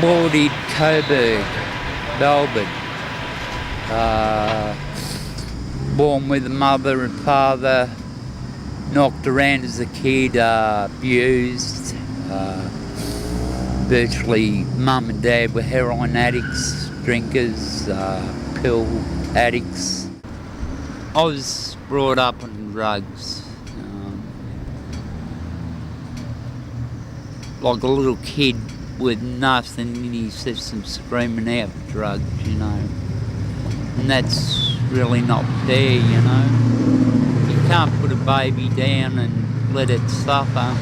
born in Coburg, Melbourne. Born with a mother and father, knocked around as a kid, abused. Virtually mum and dad were heroin addicts, drinkers, pill addicts. I was brought up on drugs. Like a little kid with nothing in his system screaming out for drugs, you know. And that's really not fair, you know. You can't put a baby down and let it suffer.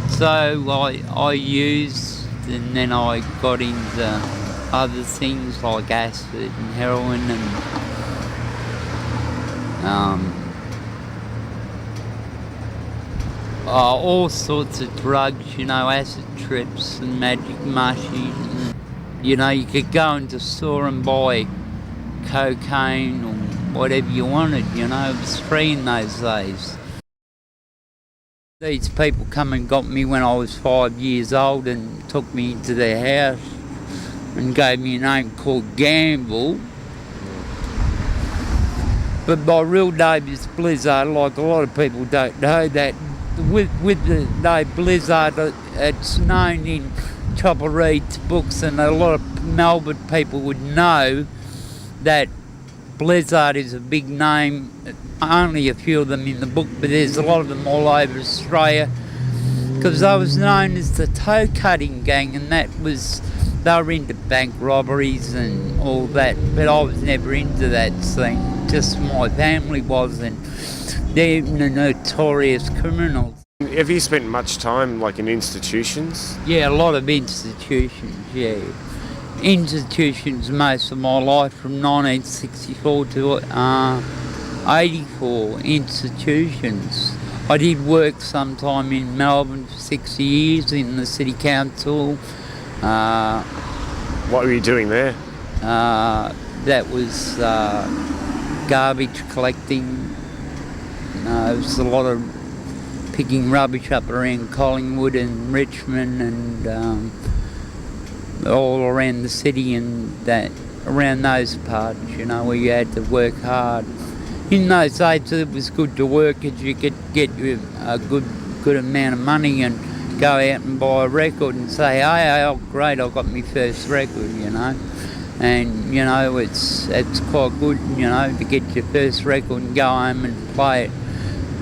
So I used, and then I got into other things like acid and heroin and all sorts of drugs, you know, acid trips and magic mushies. And, you know, you could go into the store and buy cocaine or whatever you wanted, you know, it was free in those days. These people come and got me when I was 5 years old and took me into their house and gave me a name called Gamble. But my real name is Blizzard. Like a lot of people don't know that. With the name Blizzard, it's known in Chopper Reed's books, and a lot of Melbourne people would know that Blizzard is a big name. Only a few of them in the book, but there's a lot of them all over Australia, because I was known as the toe cutting gang, and they were into bank robberies and all that, but I was never into that scene. Just my family was, and they're the notorious criminals. Have you spent much time like in institutions? Yeah, a lot of institutions, yeah. Institutions most of my life, from 1964 to 84 institutions. I did work sometime in Melbourne for 6 years in the city council. What were you doing there? That was garbage collecting. It was a lot of picking rubbish up around Collingwood and Richmond and all around the city and that, around those parts, you know, where you had to work hard. In those days it was good to work, because you could get you a good amount of money and go out and buy a record and say, hey, oh great, I got my first record, you know. And, you know, it's quite good, you know, to get your first record and go home and play it.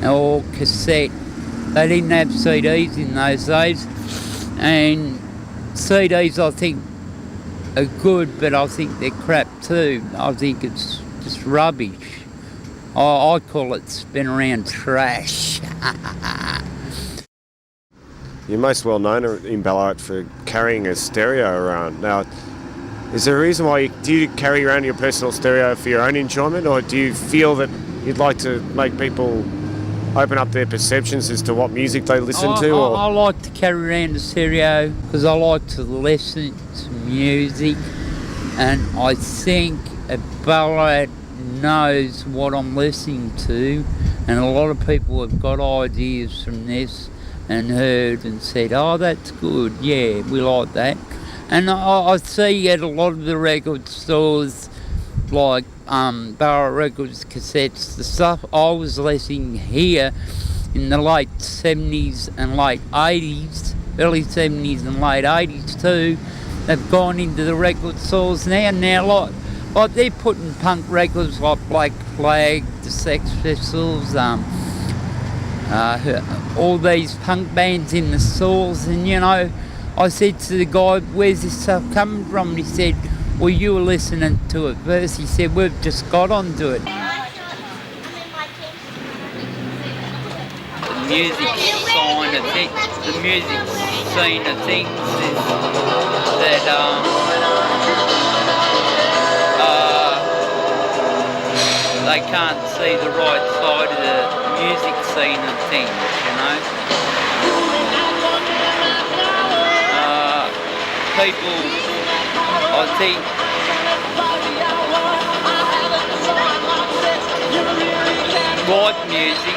Or cassette. They didn't have CDs in those days. And CDs, I think, are good, but I think they're crap too. I think it's just rubbish. I call it spin around trash. You're most well known in Ballarat for carrying a stereo around. Now, is there a reason why do you carry around your personal stereo for your own enjoyment, or do you feel that you'd like to make people open up their perceptions as to what music they listen to? Or? I like to carry around a stereo because I like to listen to music, and I think a Ballarat knows what I'm listening to, and a lot of people have got ideas from this and heard and said, oh, that's good, yeah, we like that. And I see at a lot of the record stores, like Ballarat Records, cassettes, the stuff I was listening here in the late 70s and late 80s, early 70s and late 80s too, they've gone into the record stores now. Now, like they're putting punk records like Black Flag, the Sex Pistols, all these punk bands in the stores, and you know, I said to the guy, where's this stuff coming from? And he said, well, you were listening to it first. He said, we've just got onto it. The music scene of things is that they can't see the right side of the music scene of things, you know. People, I think, like music,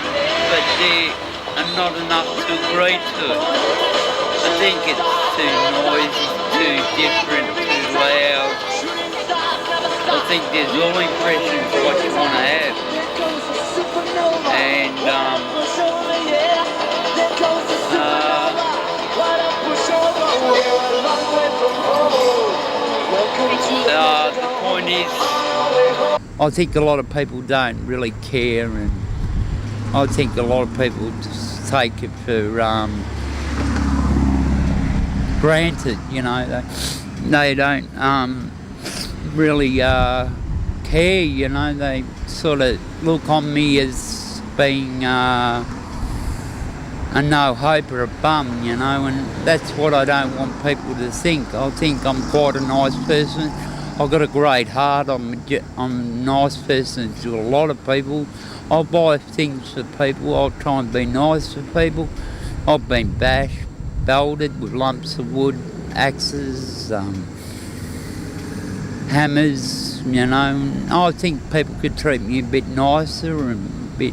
but there are not enough to agree to it. I think it's too noisy, too different, too loud. I think there's all impressions what you want to have. And the point is, I think a lot of people don't really care, and I think a lot of people just take it for granted, you know. They don't really care, you know. They sort of look on me as being a no-hope or a bum, you know, and that's what I don't want people to think. I think I'm quite a nice person. I've got a great heart. I'm a nice person to a lot of people. I'll buy things for people. I'll try and be nice to people. I've been bashed, belted with lumps of wood, axes, hammers, you know. I think people could treat me a bit nicer and a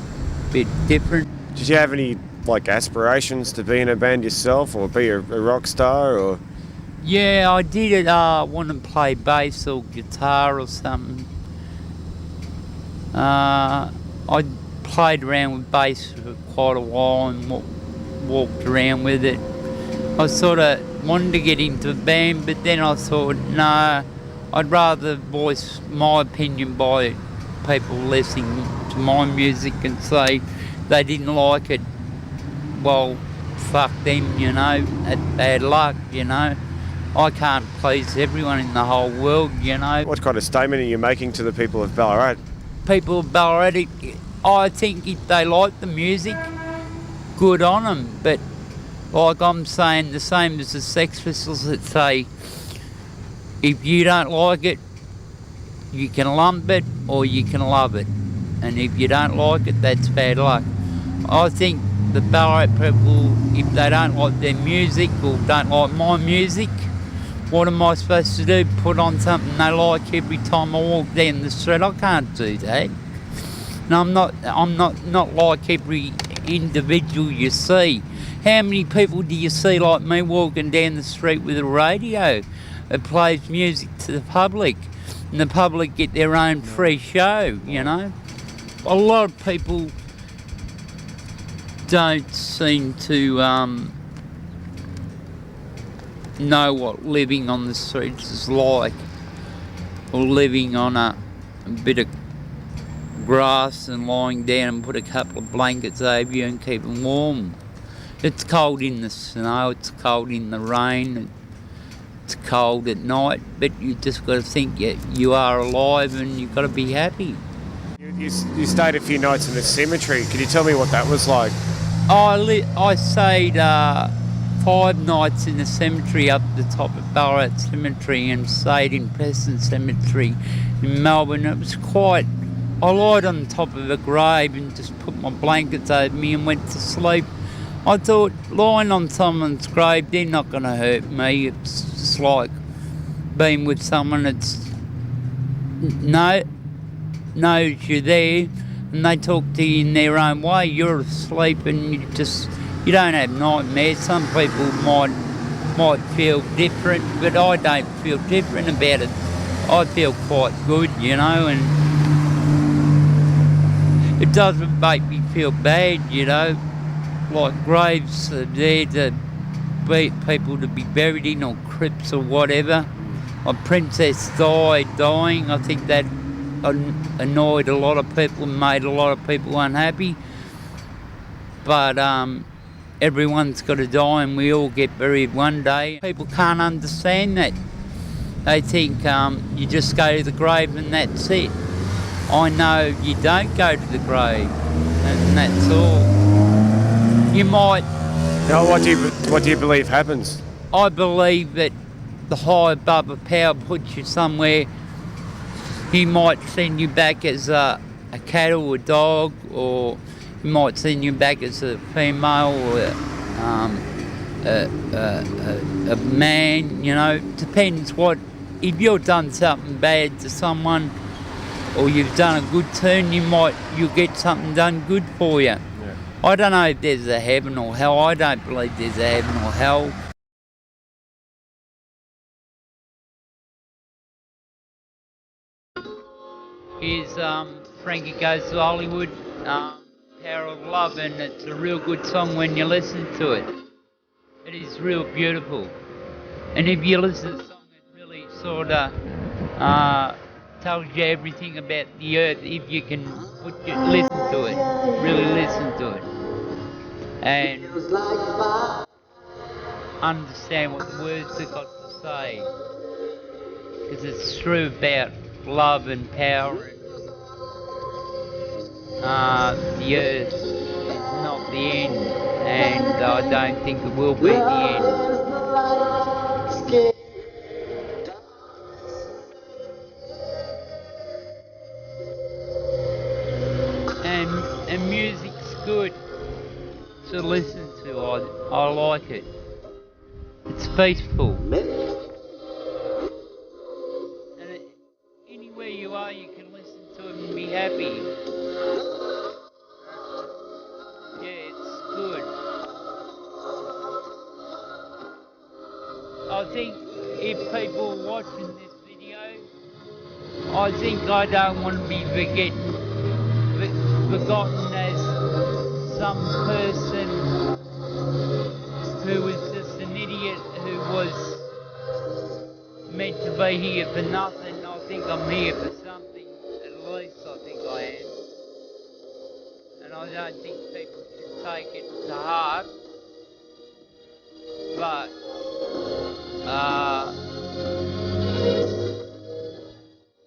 bit different. Did you have any like aspirations to be in a band yourself, or be a rock star, or? Yeah, I did want to play bass or guitar or something. I played around with bass for quite a while and walked around with it. I sort of wanted to get into a band, but then I thought, no, I'd rather voice my opinion by people listening to my music and say they didn't like it. Well, fuck them, you know, that's bad luck, you know. I can't please everyone in the whole world, you know. What kind of statement are you making to the people of Ballarat? People of Ballarat, I think if they like the music, good on them. But like I'm saying, the same as the Sex Pistols that say, if you don't like it, you can lump it or you can love it. And if you don't like it, that's bad luck. I think the Ballarat people, if they don't like their music or don't like my music, what am I supposed to do? Put on something they like every time I walk down the street? I can't do that. No, I'm not like every individual you see. How many people do you see like me walking down the street with a radio that plays music to the public, and the public get their own free show, you know? A lot of people don't seem to know what living on the streets is like, or living on a bit of grass and lying down and put a couple of blankets over you and keep them warm. It's cold in the snow, it's cold in the rain, it's cold at night, but you just got to think you are alive and you've got to be happy. You stayed a few nights in the cemetery. Could you tell me what that was like? I stayed 5 nights in the cemetery up the top of Ballarat Cemetery, and stayed in Preston Cemetery in Melbourne. It was quite... I lied on top of a grave and just put my blankets over me and went to sleep. I thought, lying on someone's grave, they're not going to hurt me. It's just like being with someone that's knows you're there, and they talk to you in their own way. You're asleep and you don't have nightmares. Some people might feel different, but I don't feel different about it. I feel quite good, you know, and it doesn't make me feel bad, you know. Like graves are there to be people to be buried in, or crypts or whatever. A Princess dying, I think that annoyed a lot of people and made a lot of people unhappy. But everyone's got to die and we all get buried one day. People can't understand that. They think you just go to the grave and that's it. I know you don't go to the grave, and that's all. You might... Now, what do you believe happens? I believe that the high above a power puts you somewhere. He might send you back as a cat or a dog, or he might send you back as a female or a man, you know. Depends what... If you've done something bad to someone, or you've done a good turn, you'll get something done good for you. Yeah. I don't know if there's a heaven or hell. I don't believe there's a heaven or hell. is Frankie Goes to Hollywood, Power of Love, and it's a real good song when you listen to it. It is real beautiful. And if you listen to the song, it really sort of tells you everything about the earth if you can listen to it, really listen to it. And understand what the words have got to say. Because it's true about love and power. The earth is not the end, and I don't think it will be the end. And music's good to listen to. I like it. It's peaceful. And anywhere you are, you can listen to it and be happy. Yeah, it's good. I think if people are watching this video, I think I don't want to be forgotten as some person who was just an idiot who was meant to be here for nothing. I think I'm here for something, at least I think I am. And I don't think people should take it to heart. But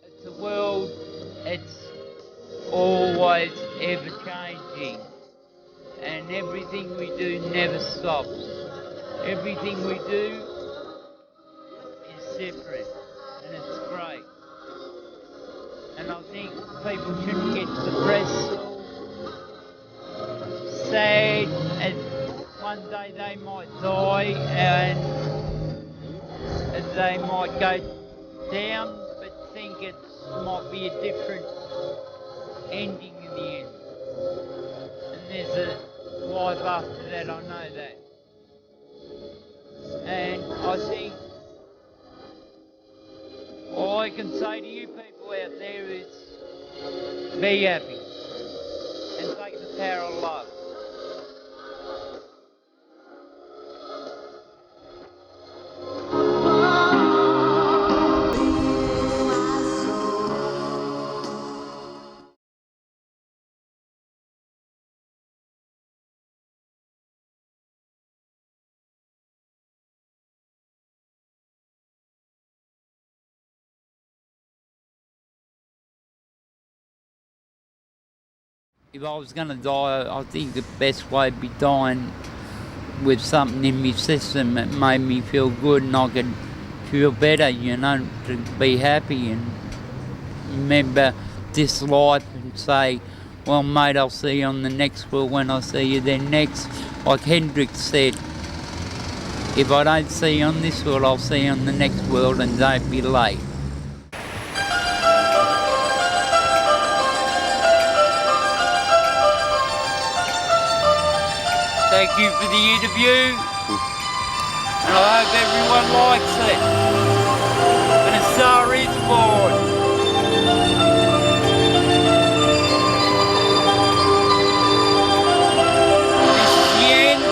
it's a world, it's always ever changing, and everything we do never stops. Everything we do is separate, and it's great. And I think people shouldn't get depressed or sad, and one day they might die and they might go down, but think it might be a different ending in the end. And there's a life after that, I know that. And I think all I can say to you people out there is be happy and take the power of love. If I was going to die, I think the best way would be dying with something in my system that made me feel good and I could feel better, you know, to be happy and remember this life and say, well, mate, I'll see you on the next world when I see you then next. Like Hendrix said, if I don't see you on this world, I'll see you on the next world, and don't be late. Thank you for the interview, and I hope everyone likes it. And a star is born. This is the end.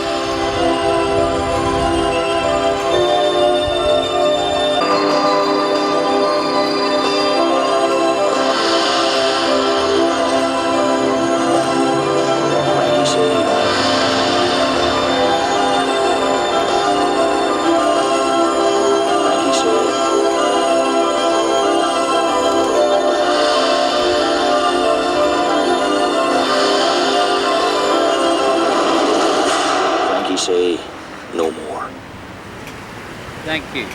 Say no more. Thank you.